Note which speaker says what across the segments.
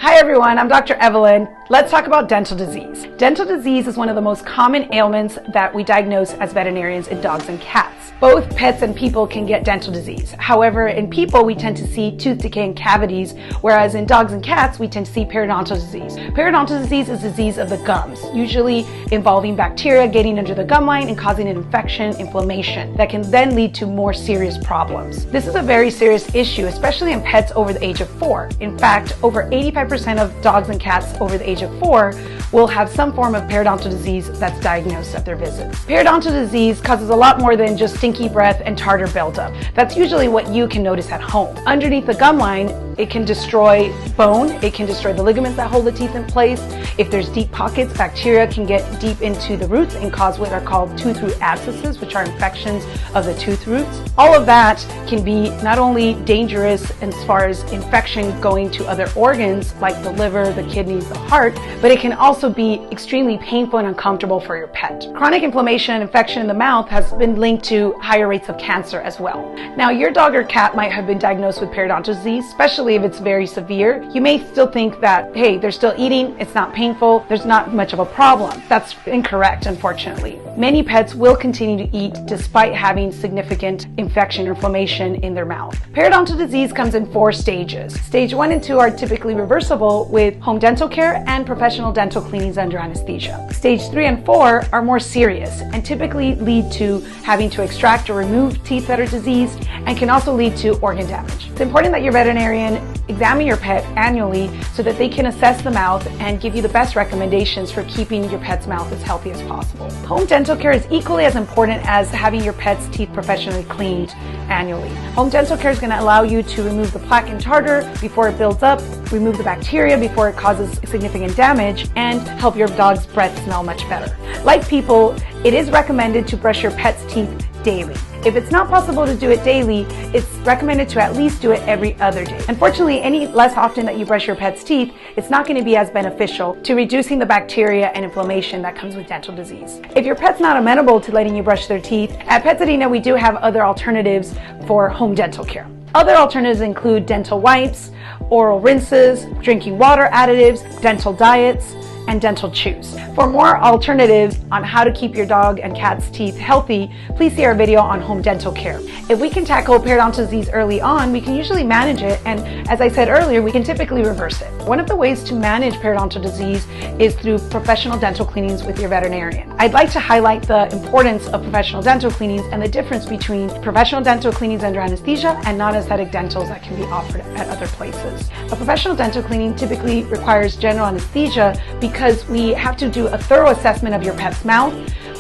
Speaker 1: Hi everyone, I'm Dr. Evelyn. Let's talk about dental disease. Dental disease is one of the most common ailments that we diagnose as veterinarians in dogs and cats. Both pets and people can get dental disease. However, in people, we tend to see tooth decay and cavities, whereas in dogs and cats, we tend to see periodontal disease. Periodontal disease is disease of the gums, usually involving bacteria getting under the gum line and causing an infection, inflammation, that can then lead to more serious problems. This is a very serious issue, especially in pets over the age of 4. In fact, over 85% of dogs and cats over the age of 4 will have some form of periodontal disease that's diagnosed at their visits. Periodontal disease causes a lot more than just stinky breath and tartar buildup. That's usually what you can notice at home. Underneath the gum line, it can destroy bone, it can destroy the ligaments that hold the teeth in place. If there's deep pockets, bacteria can get deep into the roots and cause what are called tooth root abscesses, which are infections of the tooth roots. All of that can be not only dangerous as far as infection going to other organs like the liver, the kidneys, the heart, but it can also be extremely painful and uncomfortable for your pet. Chronic inflammation and infection in the mouth has been linked to higher rates of cancer as well. Now, your dog or cat might have been diagnosed with periodontal disease, especially if it's very severe. You may still think that, hey, they're still eating, it's not painful, there's not much of a problem. That's incorrect, unfortunately. Many pets will continue to eat despite having significant infection or inflammation in their mouth. Periodontal disease comes in 4 stages. Stage 1 and 2 are typically reversible with home dental care and professional dental cleanings under anesthesia. Stage 3 and 4 are more serious and typically lead to having to extract or remove teeth that are diseased and can also lead to organ damage. It's important that your veterinarian examine your pet annually so that they can assess the mouth and give you the best recommendations for keeping your pet's mouth as healthy as possible. Home dental care is equally as important as having your pet's teeth professionally cleaned annually. Home dental care is going to allow you to remove the plaque and tartar before it builds up, remove the bacteria before it causes significant damage, and help your dog's breath smell much better. Like people, it is recommended to brush your pet's teeth daily. If it's not possible to do it daily, it's recommended to at least do it every other day. Unfortunately, any less often that you brush your pet's teeth, it's not going to be as beneficial to reducing the bacteria and inflammation that comes with dental disease. If your pet's not amenable to letting you brush their teeth, at Petsadina we do have other alternatives for home dental care. Other alternatives include dental wipes, oral rinses, drinking water additives, dental diets, and dental chews. For more alternatives on how to keep your dog and cat's teeth healthy, please see our video on home dental care. If we can tackle periodontal disease early on, we can usually manage it, and as I said earlier, we can typically reverse it. One of the ways to manage periodontal disease is through professional dental cleanings with your veterinarian. I'd like to highlight the importance of professional dental cleanings and the difference between professional dental cleanings under anesthesia and non-anesthetic dentals that can be offered at other places. A professional dental cleaning typically requires general anesthesia because we have to do a thorough assessment of your pet's mouth.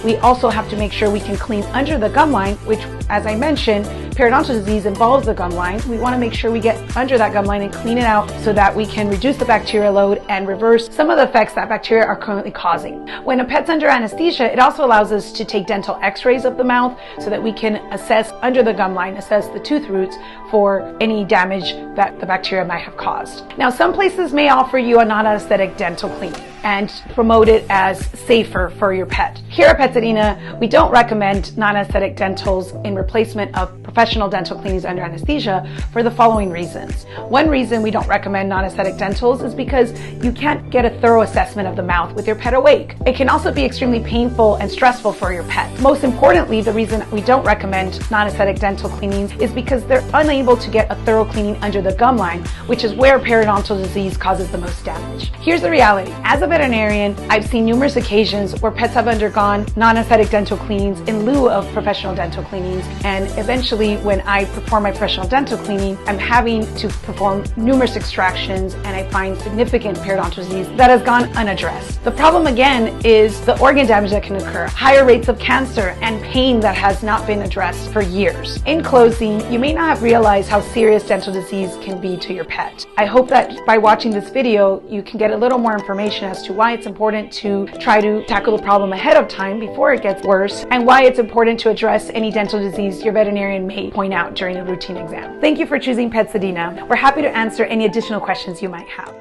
Speaker 1: We also have to make sure we can clean under the gum line, which, as I mentioned, periodontal disease involves the gum line. We want to make sure we get under that gum line and clean it out so that we can reduce the bacterial load and reverse some of the effects that bacteria are currently causing. When a pet's under anesthesia, it also allows us to take dental x-rays of the mouth so that we can assess under the gum line, assess the tooth roots for any damage that the bacteria might have caused. Now, some places may offer you a non-anesthetic dental cleaning and promote it as safer for your pet. Here at Petsadina, we don't recommend non-anesthetic dentals in replacement of professional dental cleanings under anesthesia for the following reasons. One reason we don't recommend non-anesthetic dentals is because you can't get a thorough assessment of the mouth with your pet awake. It can also be extremely painful and stressful for your pet. Most importantly, the reason we don't recommend non-anesthetic dental cleanings is because they're unable to get a thorough cleaning under the gum line, which is where periodontal disease causes the most damage. Here's the reality. As a veterinarian, I've seen numerous occasions where pets have undergone non-anesthetic dental cleanings in lieu of professional dental cleanings, and eventually when I perform my professional dental cleaning, I'm having to perform numerous extractions and I find significant periodontal disease that has gone unaddressed. The problem again is the organ damage that can occur, higher rates of cancer, and pain that has not been addressed for years. In closing, you may not have realized how serious dental disease can be to your pet. I hope that by watching this video, you can get a little more information as to why it's important to try to tackle the problem ahead of time before it gets worse, and why it's important to address any dental disease your veterinarian may point out during a routine exam. Thank you for choosing Petsadina. We're happy to answer any additional questions you might have.